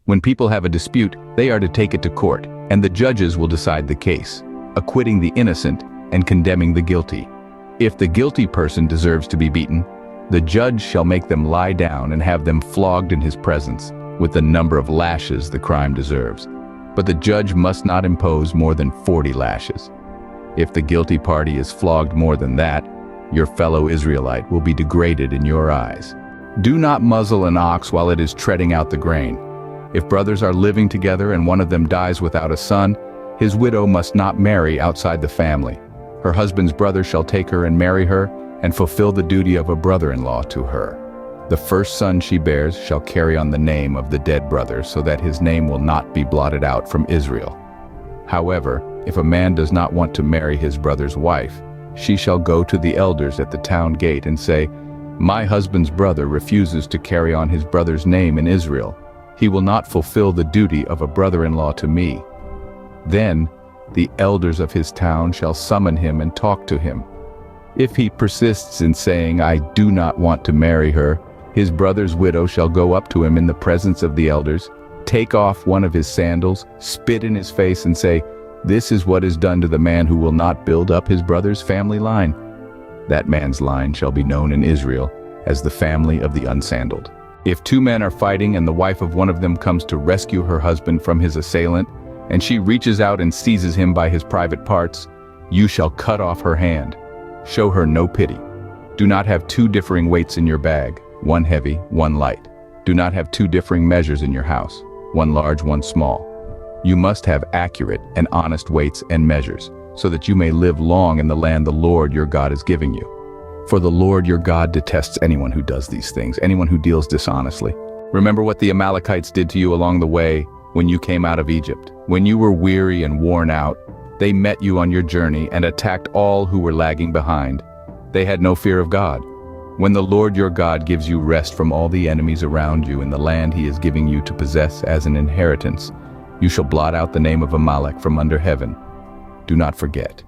When people have a dispute, they are to take it to court, and the judges will decide the case, acquitting the innocent and condemning the guilty. If the guilty person deserves to be beaten, the judge shall make them lie down and have them flogged in his presence, with the number of lashes the crime deserves. But the judge must not impose more than 40 lashes. If the guilty party is flogged more than that, your fellow Israelite will be degraded in your eyes. Do not muzzle an ox while it is treading out the grain. If brothers are living together and one of them dies without a son, his widow must not marry outside the family. Her husband's brother shall take her and marry her, and fulfill the duty of a brother-in-law to her. The first son she bears shall carry on the name of the dead brother, so that his name will not be blotted out from Israel. However, if a man does not want to marry his brother's wife, she shall go to the elders at the town gate and say, "My husband's brother refuses to carry on his brother's name in Israel. He will not fulfill the duty of a brother-in-law to me." Then the elders of his town shall summon him and talk to him. If he persists in saying, "I do not want to marry her," his brother's widow shall go up to him in the presence of the elders, take off one of his sandals, spit in his face and say, "This is what is done to the man who will not build up his brother's family line." That man's line shall be known in Israel as the family of the unsandaled. If two men are fighting and the wife of one of them comes to rescue her husband from his assailant, and she reaches out and seizes him by his private parts, you shall cut off her hand. Show her no pity. Do not have two differing weights in your bag, one heavy, one light. Do not have two differing measures in your house, one large, one small. You must have accurate and honest weights and measures, so that you may live long in the land the Lord your God is giving you. For the Lord your God detests anyone who does these things, anyone who deals dishonestly. Remember what the Amalekites did to you along the way when you came out of Egypt. When you were weary and worn out, they met you on your journey and attacked all who were lagging behind. They had no fear of God. When the Lord your God gives you rest from all the enemies around you in the land he is giving you to possess as an inheritance, you shall blot out the name of Amalek from under heaven. Do not forget.